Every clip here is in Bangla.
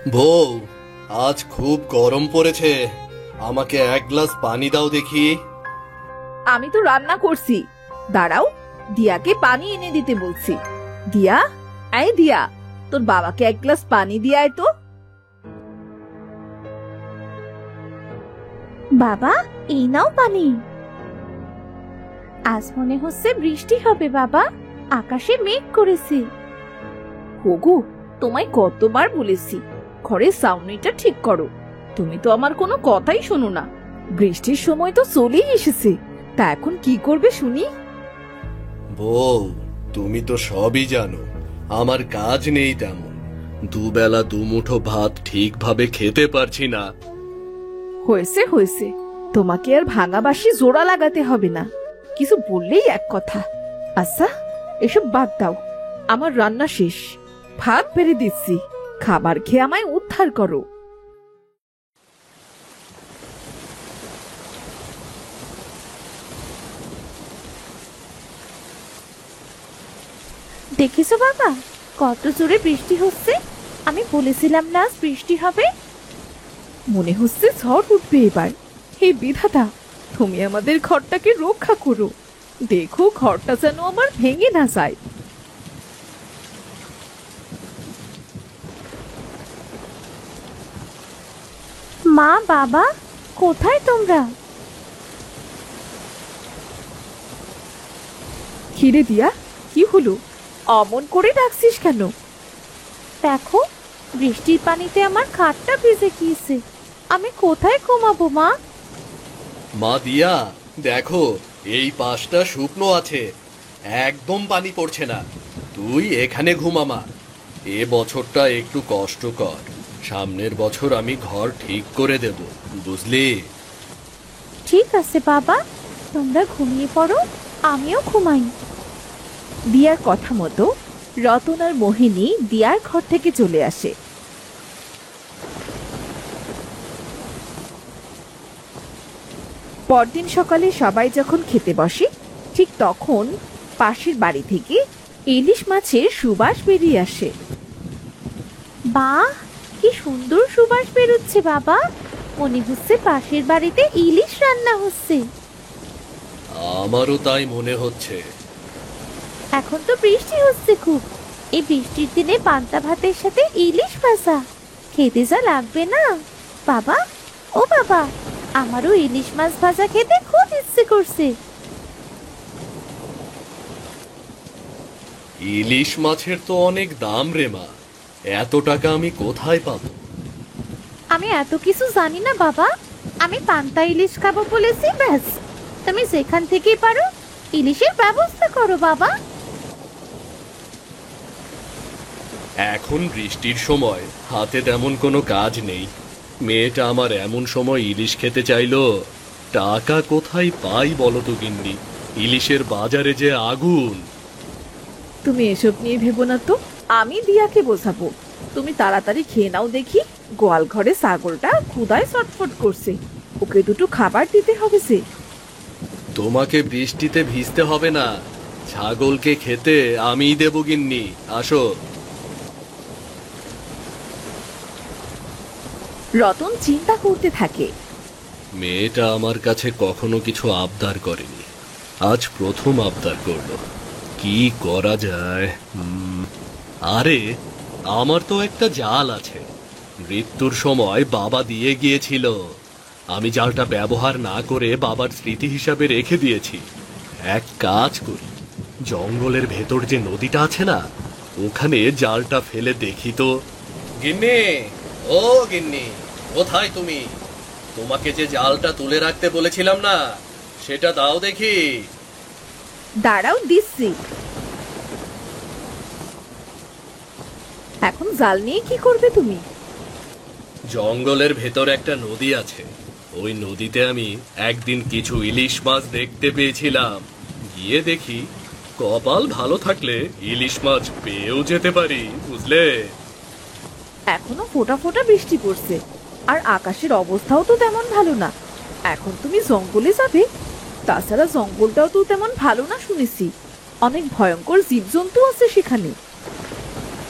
বউ, আজ খুব গরম পড়েছে, আমাকে এক গ্লাস পানি দাও দেখি। আমি তো রান্না করছি, দাঁড়াও, দিয়াকে পানি এনে দিতে বলছি। দিয়া, এই দিয়া, তোর বাবাকে এক গ্লাস পানি দিয়ে আয় তো। বাবা, এই নাও পানি। আজ মনে হচ্ছে বৃষ্টি হবে বাবা, আকাশে মেঘ করেছে। ওগো, তোমায় কতবার বলেছি ঘরের সাউনিটা ঠিক করো, তুমি তো আমার কোনো কথাই শোনো না। বৃষ্টির সময় তো চলেই এসেছে, তা এখন কি করবে শুনি? বউ, তুমি তো সবই জানো, আমার কাজ নেই তেমন, দুবেলা দুমুঠো ভাত ঠিকভাবে খেতে পারছি না। হয়েছে হয়েছে, তোমাকে আর ভাঙা বাঁশি জোড়া লাগাতে হবে না, কিছু বললেই এক কথা। আচ্ছা, এসব বাদ দাও, আমার রান্না শেষ, ভাত বেড়ে দিচ্ছি, খাবার খেয়ে আমায় উদ্ধার করো। দেখেছো বাবা, কত জোরে বৃষ্টি হচ্ছে। আমি বলেছিলাম না আজ বৃষ্টি হবে। মনে হচ্ছে ঝড় উঠবে এবার। হে বিধাতা, তুমি আমাদের ঘরটাকে রক্ষা করো, দেখো ঘরটা যেন আমার ভেঙে না যায়। মা, বাবা, কোথায় তোমরা? খিরে দিয়া, কি হলো, অমন করে ডাকছিস কেন? দেখো, বৃষ্টির পানিতে আমার খাটটা ভিজে গিয়েছে, আমি কোথায় ঘুমাবো মা? মা দিয়া, দেখো, এই পাশটা শুকনো আছে, একদম পানি পড়ছে না, তুই এখানে ঘুমা মা। এ বছরটা একটু কষ্টকর, সামনের বছর আমি ঘর ঠিক করে দেব, বুঝলি? ঠিক আছে বাবা, তোমরা ঘুমিয়ে পড়ো, আমিও ঘুমাই। দিয়ার কথা মতো রতন আর মোহিনী দিয়ার ঘর থেকে চলে আসে। পরদিন সকালে সবাই যখন খেতে বসে, ঠিক তখন পাশের বাড়ি থেকে ইলিশ মাছের সুবাস বেরিয়ে আসে। বাহ, কি সুন্দর সুবাস বেরোচ্ছে বাবা, মনে হচ্ছে পাশের বাড়িতে ইলিশ রান্না হচ্ছে। আমারও তাই মনে হচ্ছে। এখন তো বৃষ্টি হচ্ছে খুব, এই বৃষ্টির দিনে পান্তা ভাতের সাথে ইলিশ ভাজা খেতে যা লাগবে না বাবা। ও বাবা, আমারও ইলিশ মাছ ভাজা খেতে খুব ইচ্ছে করছে। ইলিশ মাছের তো অনেক দাম রে মা, এত টাকা আমি কোথায় পাবো? আমি এত কিছু জানি না বাবা, আমি পান্তা ইলিশ খাবো বলেছি ব্যাস। তুমি যেখান থেকেই পারো ইলিশের ব্যবস্থা করো বাবা। এখন বৃষ্টির সময়, হাতে তেমন কোনো কাজ নেই, মেয়েটা আমার এমন সময় ইলিশ খেতে চাইলো, টাকা কোথায় পাই বলো তো গিন্নি? ইলিশের বাজারে যে আগুন। তুমি এসব নিয়ে ভেবো না তো, আমি দিয়াকে বোঝাবো। তুমি তাড়াতাড়ি খেয়ে নাও দেখি, গোয়াল ঘরে ছাগলটা ক্ষুধায় ছটফট করছে, ওকে দুটো খাবার দিতে হবে যে। তোমাকে বৃষ্টিতে ভিজতে হবে না, ছাগলকে খেতে আমিই দেবো গিন্নি, আসো। রতন চিন্তা করতে থাকে। মেয়েটা আমার কাছে কখনো কিছু আবদার করেনি, আজ প্রথম আবদার করলো, কি করা যায়? আরে, আমার তো একটা জাল আছে, মৃত্যুর সময় বাবা দিয়ে গিয়েছিল, আমি জালটা ব্যবহার না করে বাবার স্মৃতি হিসাবে রেখে দিয়েছি। এক কাজ করি, জঙ্গলের ভেতর যে নদীটা আছে না, ওখানে জালটা ফেলে দেখি তো। গিন্নি, ও গিন্নি, কোথায় তুমি? তোমাকে যে জালটা তুলে রাখতে বলেছিলাম না, সেটা দাও দেখি। দাঁড়াও, দিচ্ছি। এখন জাল নিয়ে কি করবে তুমি? জঙ্গলের ভেতর একটা নদী আছে, ওই নদীতে আমি একদিন কিছু ইলিশ মাছ দেখতে পেয়েছিলাম, গিয়ে দেখি কপাল ভালো থাকলে ইলিশ মাছ পেয়েও যেতে পারি, বুঝলে? এখনো ফোঁটা ফোঁটা বৃষ্টি পড়ছে, আর আকাশের অবস্থাও তো তেমন ভালো না, এখন তুমি জঙ্গলে যাবে? তাছাড়া জঙ্গলটাও তো তেমন ভালো না শুনেছি, অনেক ভয়ঙ্কর জীবজন্তু আছে সেখানে।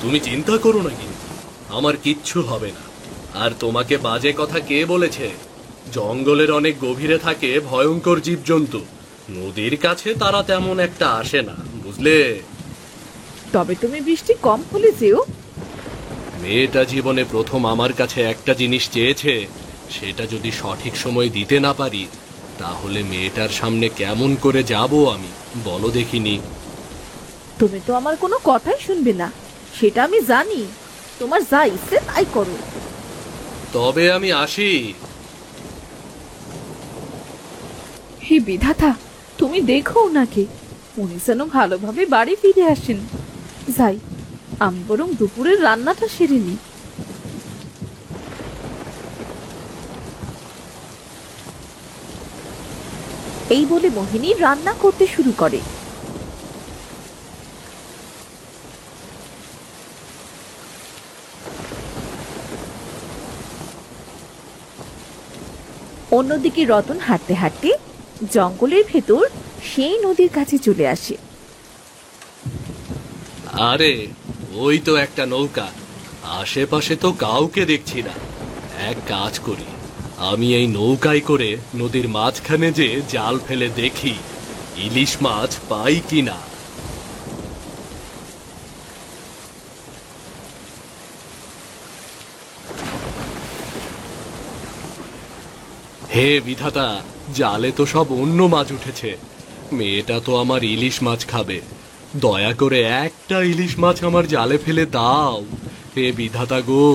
তুমি চিন্তা করো না কিন্তু, আমার কিচ্ছু হবে না। আর তোমাকে বাজে কথা কে বলেছে? জঙ্গলের অনেক গভীরে থাকে ভয়ঙ্কর জীবজন্তু, নদীর কাছে তারা তেমন একটা আসে না, বুঝলে? তবে তুমি বৃষ্টি কম হলে যেও। মেয়েটা জীবনে প্রথম আমার কাছে একটা জিনিস চেয়েছে, সেটা যদি সঠিক সময় দিতে না পারি তাহলে মেয়েটার সামনে কেমন করে যাব আমি, বলো দেখিনি? তুমি তো আমার কোনো কথাই শুনবে না, সেটা আমি জানি। তোমার যা ইচ্ছে তাই করো। তবে আমি আসি। হে বিধাতা, তুমি দেখো ওনাকে, উনি যেন ভালোভাবে বাড়ি ফিরে আসেন। যাই, আমি বরং দুপুরের রান্নাটা সেরে নিই। এই বলে মোহিনী রান্না করতে শুরু করে। অন্যদিকে রতন হাঁটতে হাঁটতে জঙ্গলের ভেতর সেই নদীর কাছে চলে আসে। আরে, ওই তো একটা নৌকা, আশেপাশে তো কাউকে দেখছি না। এক কাজ করি, আমি এই নৌকায় করে নদীর মাঝখানে যে জাল ফেলে দেখি ইলিশ মাছ পাই কিনা। হে বিধাতা, জালে তো সব অন্য মাছ উঠেছে। মেয়েটা তো আমার ইলিশ মাছ খাবে, দয়া করে একটা ইলিশ মাছ আমার জালে ফেলে দাও, হে বিধাতা গো।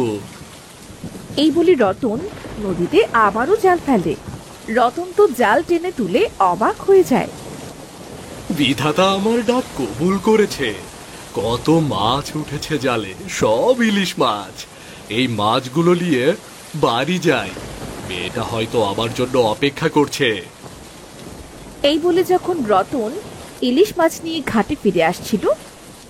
এই বলে রতন নদীতে আবারও জাল ফেলে। রতন তো জাল টেনে তুলে অবাক হয়ে যায়। বিধাতা আমার ডাক কবুল করেছে, কত মাছ উঠেছে জালে, সব ইলিশ মাছ। এই মাছগুলো নিয়ে বাড়ি যাই, মেয়েটা হয়তো আমার জন্য অপেক্ষা করছে। এই বলে যখন রতন ইলিশ মাছ নিয়ে ঘাটে ফিরে আসছিল,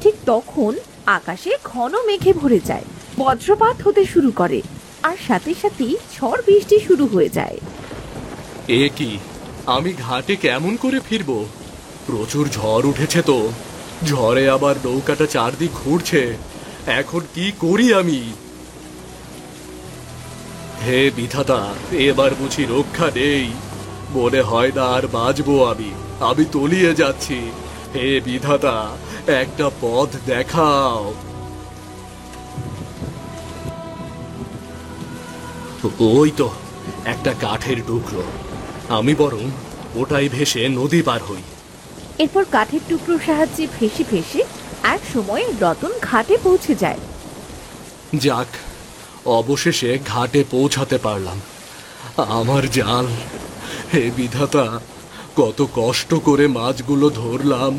ঠিক তখন আকাশে ঘন মেঘে ভরে যায়, বজ্রপাত হতে শুরু করে, আর সাথে সাথেই ঝড় বৃষ্টি শুরু হয়ে যায়। এ কি, আমি ঘাটে কেমন করে ফিরবো? প্রচুর ঝড় উঠেছে তো, ঝড়ে আবার নৌকাটা চারদিক ঘুরছে, এখন কি করি আমি? হে বিধাতা, এবার বুঝি রক্ষা নেই, মনে হয় না আর বাঁচবো আমি, আমি তলিয়ে যাচ্ছি। হে বিধাতা, একটা পথ দেখাও। ওই তো একটা কাঠের টুকরো, আমি বরং ওটাই ভেসে নদী পার হই। এরপর কাঠের টুকরোর সাহায্যে ভেসে ভেসে এক সময় রতন ঘাটে পৌঁছে যায়। যাক, অবশেষে ঘাটে পৌঁছাতে পারলাম। আমার জাল, হে বিধাতা, কত কষ্ট করে মাছগুলো ধরলাম,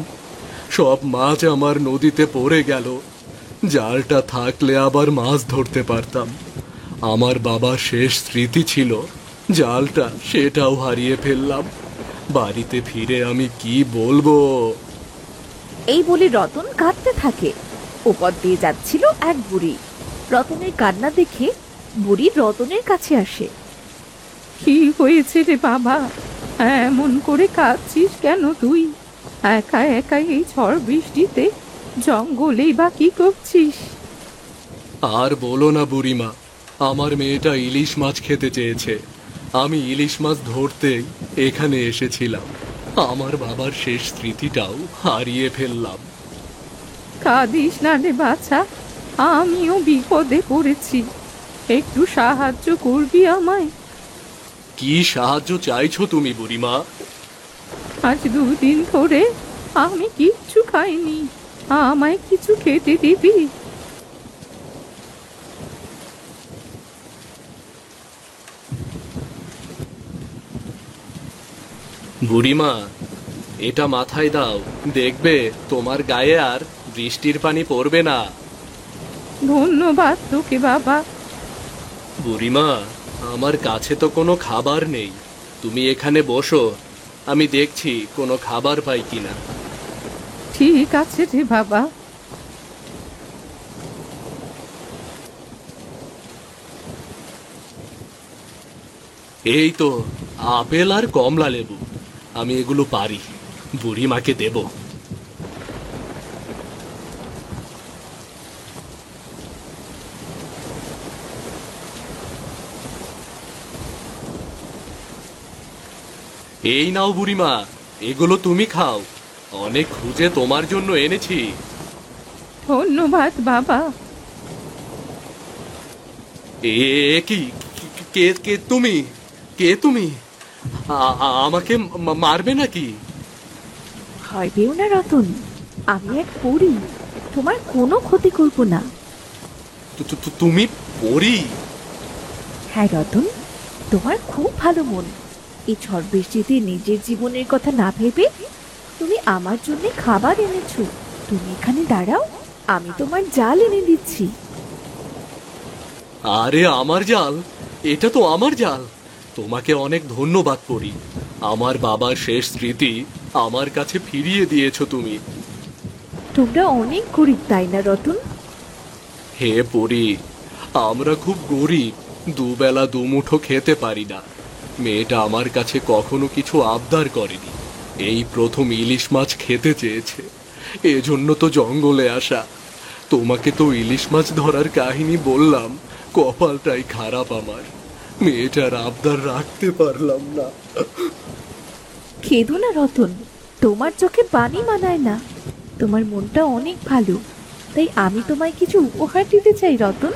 সব মাছ আমার নদীতে পড়ে গেল। জালটা থাকলে আবার মাছ ধরতে পারতাম। আমার বাবার শেষ স্মৃতি ছিল জালটা, সেটাও হারিয়ে ফেললাম। বাড়িতে ফিরে আমি কি বলবো? এই বলে রতন কাঁদতে থাকে। উপর দিয়ে যাচ্ছিল এক বুড়ি। রতনের কান্না দেখে বুড়ি রতনের কাছে আসে। কি হয়েছে রে বাবা, এমন করে কাঁদছিস কেন তুই? একা একা এই ঝড় বৃষ্টিতে জঙ্গলেই বা কি করছিস? আর বলো না বুড়িমা, আমার মেয়েটা ইলিশ মাছ খেতে চেয়েছে, আমি ইলিশ মাছ ধরতেই এখানে এসেছিলাম। আমার বাবার শেষ স্মৃতিটাও হারিয়ে ফেললাম। কাঁদিস না রে বাছা, আমিও বিপদে পড়েছি, একটু সাহায্য করবি আমায়? কি সাহায্য চাইছো তুমি বুড়িমা? আজ 2 দিন ধরে আমি কিচ্ছু খাইনি, আমায় কিছু খেতে দিবি? বুড়িমা, এটা মাথায় দাও, দেখবে তোমার গায়ে আর বৃষ্টির পানি পড়বে না। ধন্যবাদ তোকে বাবা। বুড়িমা, আমার কাছে তো কোনো খাবার নেই, তুমি এখানে বসো, আমি দেখছি কোনো খাবার পাই কিনা। ঠিক আছে রে বাবা। এই তো আপেল আর কমলা লেবু, আমি এগুলো পারি, বুড়িমাকে দেব। এই নাও বুড়িমা, এগুলো তুমি খাও। অনেক খুঁজে তোমার জন্য এনেছি। ধন্যবাদ বাবা। এ কি? কে কে তুমি? কে তুমি? আমাকে মারবে নাকি? ভয় পেও না রতন, আমি এক পরী, তোমার কোনো ক্ষতি করব না। তুমি পড়ি? হ্যাঁ রতন, তোমার খুব ভালো মন। এই ঝড় বৃষ্টিতে নিজের জীবনের কথা না ভেবে তুমি আমার জন্য খাবার এনেছো। তুমি এখানে দাঁড়াও, আমি তোমার জাল এনে দিচ্ছি। আরে আমার জাল? এটা তো আমার জাল। তোমাকে অনেক ধন্যবাদ পড়ি। আমার বাবার শেষ স্মৃতি আমার কাছে ফিরিয়ে দিয়েছো তুমি। তোমরা অনেক গরিব তাই না রতন? হে পড়ি, আমরা খুব গরিব, দুবেলা দুমুঠো খেতে পারি না। মেয়েটা আমার কাছে কখনো কিছু আবদার করেনি, এই প্রথম ইলিশ মাছ খেতে চেয়েছে, এজন্য তো জঙ্গলে আসা। তোমাকে তো ইলিশ মাছ ধরার কাহিনী বললাম, কপালটাই খারাপ আমার, মেয়েটার আবদার রাখতে পারলাম না। খেদো না রতন, তোমার চোখে পানি মানায় না। তোমার মনটা অনেক ভালো, তাই আমি তোমায় কিছু উপহার দিতে চাই রতন।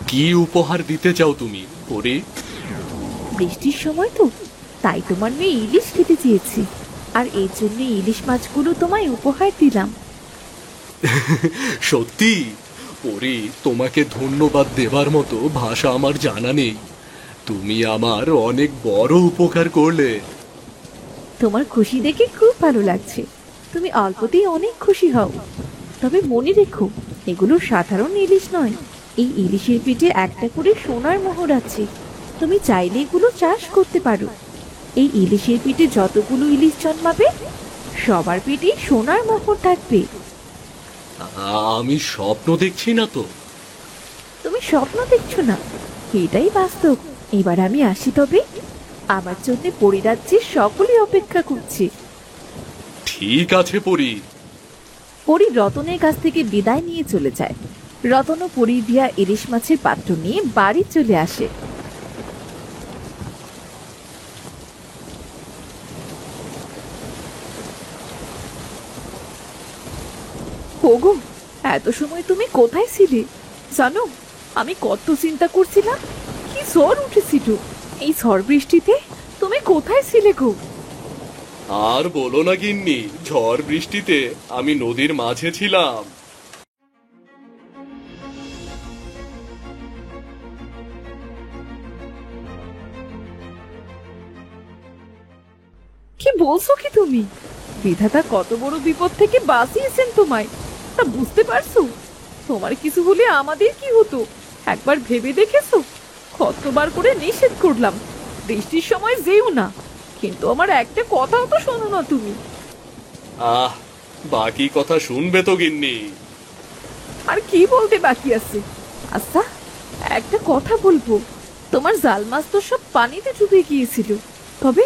কি উপহার দিতে চাও তুমি পড়ি? বৃষ্টির সময় তো, তাই তোমার মেয়ে ইলিশ খেতে চেয়েছি, আর এর জন্য ইলিশ মাছগুলো তোমায় উপহার দিলাম। সত্যি পরি, তোমাকে ধন্যবাদ দেবার মতো ভাষা আমার জানা নেই। তুমি আমার অনেক বড় উপকার করলে। তোমার খুশি দেখে খুব ভালো লাগছে। তুমি অল্পতেই অনেক খুশি হও। তবে মনে রেখো, এগুলো সাধারণ ইলিশ নয়। এই ইলিশের পেটে একটা করে সোনার মোহর আছে। তুমি চাইলে এগুলো চাষ করতে পারো। এই ইলিশের পেটে যতগুলো ইলিশ জন্মাবে, সবার পেটেই সোনার মোহর থাকবে। আমি স্বপ্ন দেখছি না তো? তুমি স্বপ্ন দেখছো না, এটাই বাস্তব। এবার আমি আসি তবে, আমার জন্য পরিরাজ্যের সকলেই অপেক্ষা করছে। ঠিক আছে পরি। পরী রতনের কাছ থেকে বিদায় নিয়ে চলে যায়। রতন ও পরীর দিয়া ইলিশ মাছের পাত্র নিয়ে বাড়ি চলে আসে। ওগো, এত সময় তুমি কোথায় ছিলে? জানো, আমি কত চিন্তা করছিলাম। কি ঝড় উঠেছিল! এই ঝড় বৃষ্টিতে তুমি কোথায় ছিলে গো? আর বলো না গিন্নি, ঝড় বৃষ্টিতে আমি নদীর মাঝে ছিলাম। কি বলছো কি তুমি? বিধাতা কত বড় বিপদ থেকে বাঁচিয়েছেন তোমায়, তা বুঝতে পারছো? তোমার কিছু হলে আমাদের কি হতো একবার ভেবে দেখেছো? কতবার করে নিষেধ করলাম বৃষ্টির সময় যেও না, কিন্তু আমার একটা কথাও তো শোনো না তুমি। আহ, বাকি কথা শুনবে তো গিন্নি? আর কি বলতে বাকি আছে? আচ্ছা, একটা কথা বলবো। তোমার জাল মাছ তো সব পানিতে ডুবে গিয়েছিল, তবে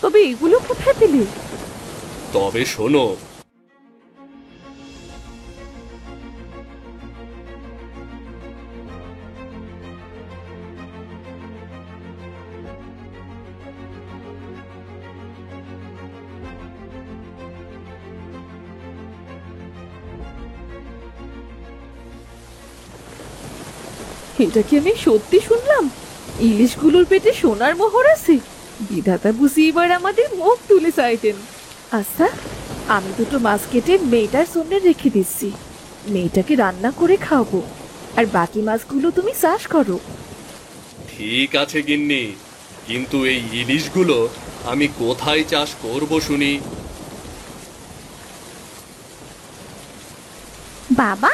তবে এগুলো কোথায় পেলে? তবে শোনো, এটা কি আমি সত্যি শুনলাম? ইলিশগুলোর পেটে সোনার মোহর আছে? বিধাতা বুঝি এবার আমাদের মুখ তুলে চাইতেন। আচ্ছা, আমি দুটো মাছ কেটে মেয়েটার জন্য রেখে দিচ্ছি। মেয়েটাকে রান্না করে খাওয়াবো, আর বাকি মাছগুলো তুমি চাষ করো। ঠিক আছে গিন্নি, কিন্তু এই ইলিশগুলো আমি কোথায় চাষ করব শুনি? বাবা,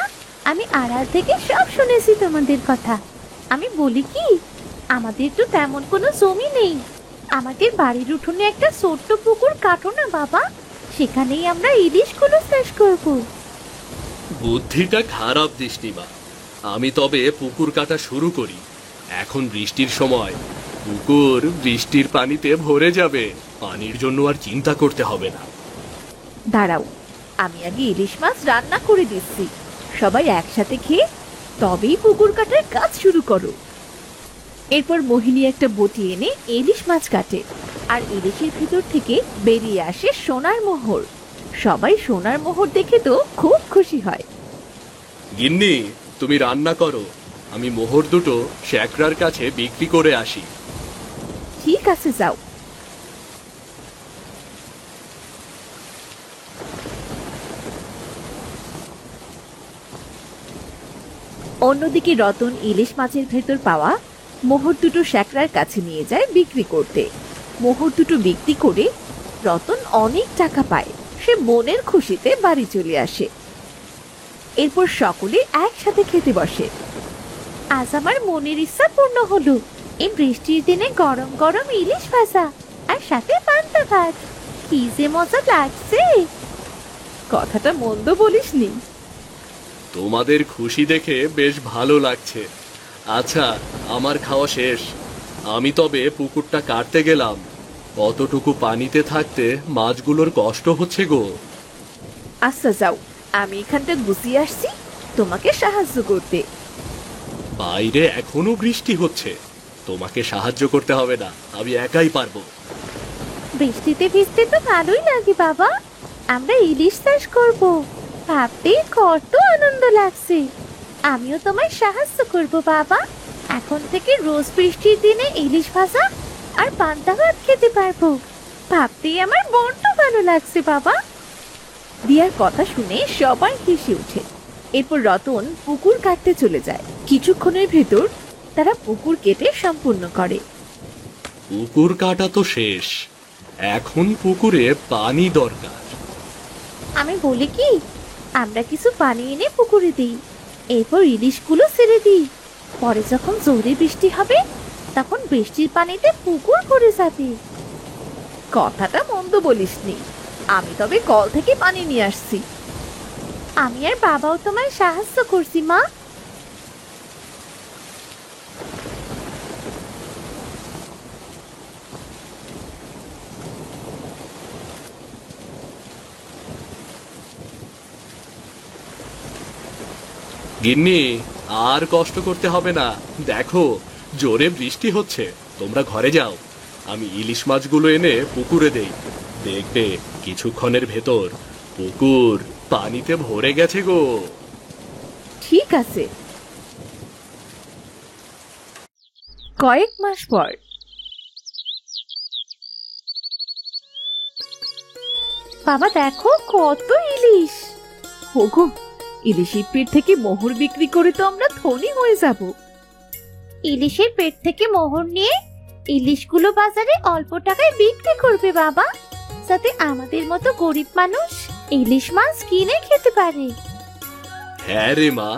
আমি আড়াল থেকে সব শুনেছি তোমাদের কথা। আমি বলি কি, আমাদের তো তেমন কোনো জমি নেই। আমাদের বাড়ির উঠোনে একটা ছোট্ট পুকুর কাটো না বাবা, সেখানেই আমরা ইলিশগুলো চাষ করব। বুদ্ধিটা খারাপ দিসনি মা। আমি তবে পুকুর কাটা শুরু করি। এখন বৃষ্টির সময়, পুকুর বৃষ্টির পানিতে ভরে যাবে, পানির জন্য আর চিন্তা করতে হবে না। দাঁড়াও, আমি আগে ইলিশ মাছ রান্না করে দিচ্ছি। সবাই একসাথে খেয়ে তবেই পুকুর কাটার কাজ শুরু করো। এরপর মোহিনী একটা বটি এনে ইলিশ মাছ কাটে। আর ইলিশের ভিতর থেকে বেরিয়ে আসে সোনার মোহর। সবাই সোনার মোহর দেখে তো খুব খুশি হয়। গিন্নি, তুমি রান্না করো, আমি মোহর দুটো শ্যাকরার কাছে বিক্রি করে আসি। ঠিক আছে, যাও। অন্যদিকে রতন ইলিশ মাছের ভেতর পাওয়া মোহর দুটো শ্যাকরার কাছে নিয়ে যায় বিক্রি করতে। মোহর দুটো বিক্রি করে রতন অনেক টাকা পায়। সে মনের খুশিতে বাড়ি চলে আসে। এরপর সকলে একসাথে খেতে বসে। আজ আমার মনের ইচ্ছা পূর্ণ হলো। এই বৃষ্টির দিনে গরম গরম ইলিশ ভাজা আর সাথে পান্তা ভাত, কি যে মজা লাগছে। কথাটা মন্দ বলিসনি। তোমাদের খুশি দেখে বেশ ভালো লাগছে। আচ্ছা, আমার খাওয়া শেষ, আমি তবে পুকুরটা কাটতে গেলাম। অতটুকু পানিতে থাকতে মাছগুলোর কষ্ট হচ্ছে গো। আচ্ছা, যাও, আমি এখানটা গুছিয়ে আসছি তোমাকে সাহায্য করতে। বাইরে এখনো বৃষ্টি হচ্ছে, তোমাকে সাহায্য করতে হবে না, আমি একাই পারবো। বৃষ্টিতে ভিজতে তো ভালোই লাগে বাবা। আমরা ইলিশ চাষ করব, ভাবতে কত আনন্দ লাগছে। আমিও তোমায় সাহায্য করব বাবা। এখন থেকে রোজ বৃষ্টির দিনে ইলিশ ভাজা আর পান্তা ভাত খেতে পারবো। ভাবতেই আমার বড্ড ভালো লাগছে বাবা। দিয়ার কথা শুনে সবাই হেসে ওঠে। এরপর রতন পুকুর কাটতে চলে যায়। কিছুক্ষণের ভেতর তারা পুকুর কেটে সম্পূর্ণ করে। পুকুর কাটা তো শেষ, এখন পুকুরে পানি দরকার। আমি বলি কি, আমরা কিছু পানি এনে পুকুরে দিই, এরপর ইলিশগুলো ছেড়ে দিই। পরে যখন জোরে বৃষ্টি হবে তখন বৃষ্টির পানিতে পুকুর ভরে যাবে। কথাটা মন্দ বলিসনি। আমি তবে কল থেকে পানি নিয়ে আসছি। আমি আর বাবাও তোমায় সাহায্য করছি মা। গিন্নি, আর কষ্ট করতে হবে না, দেখো জোরে বৃষ্টি হচ্ছে, তোমরা ঘরে যাও, আমি ইলিশ মাছগুলো এনে পুকুরে দেই। দেখবে কিছুক্ষণের ভেতর পুকুর পানিতে ভরে গেছে গো। ঠিক আছে। কয়েক মাস পর বাবা দেখো কত ইলিশ। ওগো, ইলিশের পেট থেকে মোহর বিক্রি করে তো আমরা ধনী হয়ে যাব। ইলিশের পেট থেকে মোহর নিয়ে ইলিশগুলো বাজারে অল্প টাকায় বিক্রি করবে বাবা, যাতে আমাদের মতো গরিব মানুষ ইলিশ মাছ কিনে খেতে পারে। হ্যাঁ রে মা,